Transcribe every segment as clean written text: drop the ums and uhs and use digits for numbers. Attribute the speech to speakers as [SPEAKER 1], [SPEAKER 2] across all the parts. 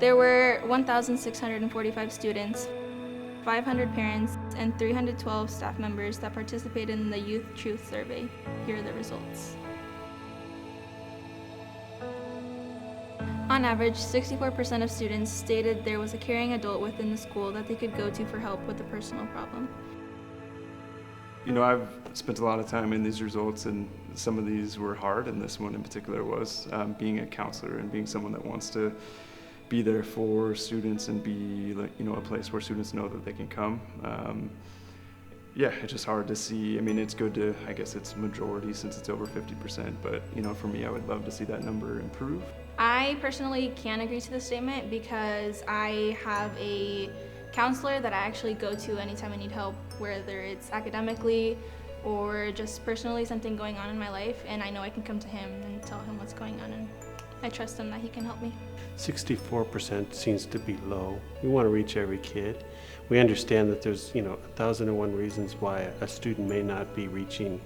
[SPEAKER 1] There were 1,645 students, 500 parents, and 312 staff members that participated in the Youth Truth Survey. Here are the results. On average, 64% of students stated there was a caring adult within the school that they could go to for help with a personal problem.
[SPEAKER 2] You know, I've spent a lot of time in these results, and some of these were hard, and this one in particular was being a counselor and being someone that wants to be there for students and be, like, you know, a place where students know that they can come. Yeah, it's just hard to see. I mean, it's good to, I guess it's majority since it's over 50%, but, you know, for me, I would love to see that number improve.
[SPEAKER 1] I personally can't agree to this statement because I have a counselor that I actually go to anytime I need help, whether it's academically or just personally something going on in my life, and I know I can come to him and tell him what's going on, and I trust him that he can help me.
[SPEAKER 3] 64% seems to be low. We want to reach every kid. We understand that there's, 1,001 reasons why a student may not be reaching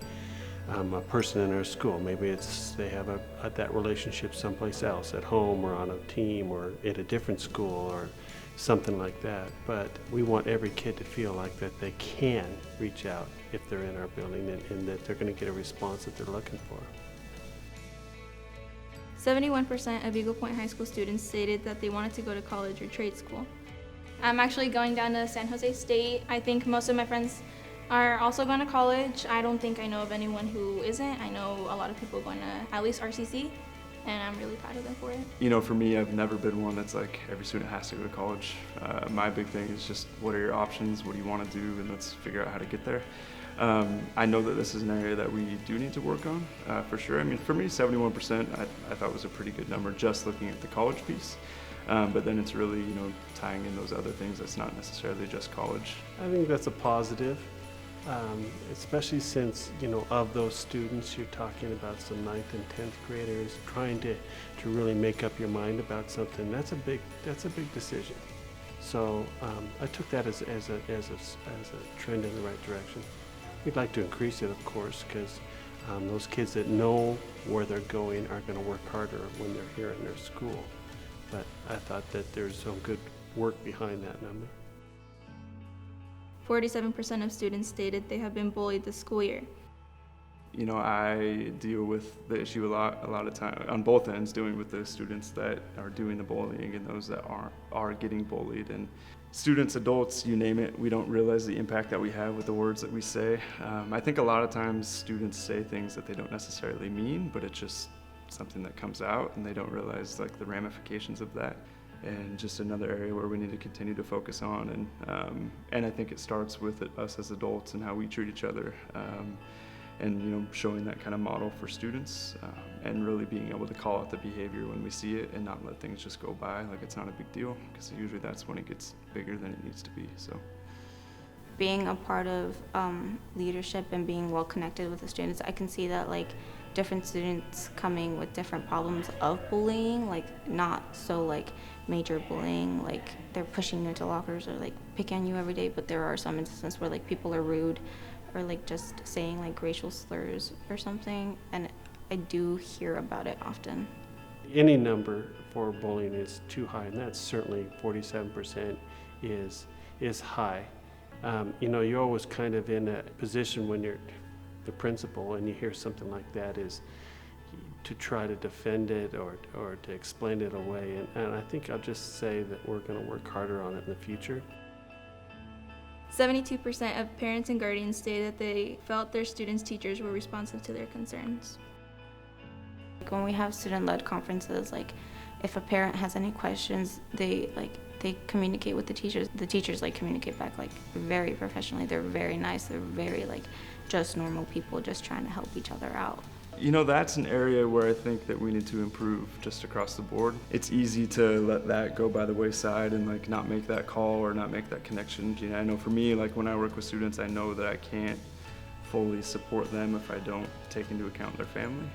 [SPEAKER 3] a person in our school. Maybe it's they have that relationship someplace else, at home or on a team or at a different school or something like that. But we want every kid to feel like that they can reach out if they're in our building and that they're going to get a response that they're looking for.
[SPEAKER 1] 71% of Eagle Point High School students stated that they wanted to go to college or trade school. I'm actually going down to San Jose State. I think most of my friends are also going to college. I don't think I know of anyone who isn't. I know a lot of people going to at least RCC, and I'm really proud of them for it.
[SPEAKER 2] You know, for me, I've never been one that's like every student has to go to college. My big thing is just what are your options, what do you want to do, and let's figure out how to get there. I know that this is an area that we do need to work on, for sure. I mean, for me, 71% I thought was a pretty good number just looking at the college piece. But then it's really, tying in those other things that's not necessarily just college.
[SPEAKER 3] I think that's a positive, especially since, of those students, you're talking about some 9th and 10th graders trying to really make up your mind about something. That's a big decision. So I took that as a trend in the right direction. We'd like to increase it, of course, because those kids that know where they're going are going to work harder when they're here in their school. But I thought that there's some good work behind that number.
[SPEAKER 1] 47% of students stated they have been bullied this school year.
[SPEAKER 2] You know, I deal with the issue a lot of time on both ends, dealing with the students that are doing the bullying and those that are getting bullied. And students, adults, you name it, we don't realize the impact that we have with the words that we say. I think a lot of times students say things that they don't necessarily mean, but it's just something that comes out and they don't realize like the ramifications of that. And just another area where we need to continue to focus on. And I think it starts with us as adults and how we treat each other. And showing that kind of model for students, and really being able to call out the behavior when we see it and not let things just go by like it's not a big deal, because usually that's when it gets bigger than it needs to be. So
[SPEAKER 4] being a part of leadership and being well connected with the students, I can see that like different students coming with different problems of bullying, like not so like major bullying, like they're pushing you into lockers or like picking on you every day, but there are some instances where like people are rude or like just saying like racial slurs or something, and I do hear about it often.
[SPEAKER 3] Any number for bullying is too high, and that's certainly 47% is high. You're always kind of in a position when you're the principal and you hear something like that is to try to defend it or to explain it away, and I think I'll just say that we're going to work harder on it in the future.
[SPEAKER 1] 72% of parents and guardians stated that they felt their students' teachers were responsive to their concerns.
[SPEAKER 4] When we have student-led conferences, like if a parent has any questions, they communicate with the teachers. The teachers communicate back very professionally. They're very nice. They're very just normal people just trying to help each other out.
[SPEAKER 2] That's an area where I think that we need to improve just across the board. It's easy to let that go by the wayside and not make that call or not make that connection. I know for me, when I work with students, I know that I can't fully support them if I don't take into account their family.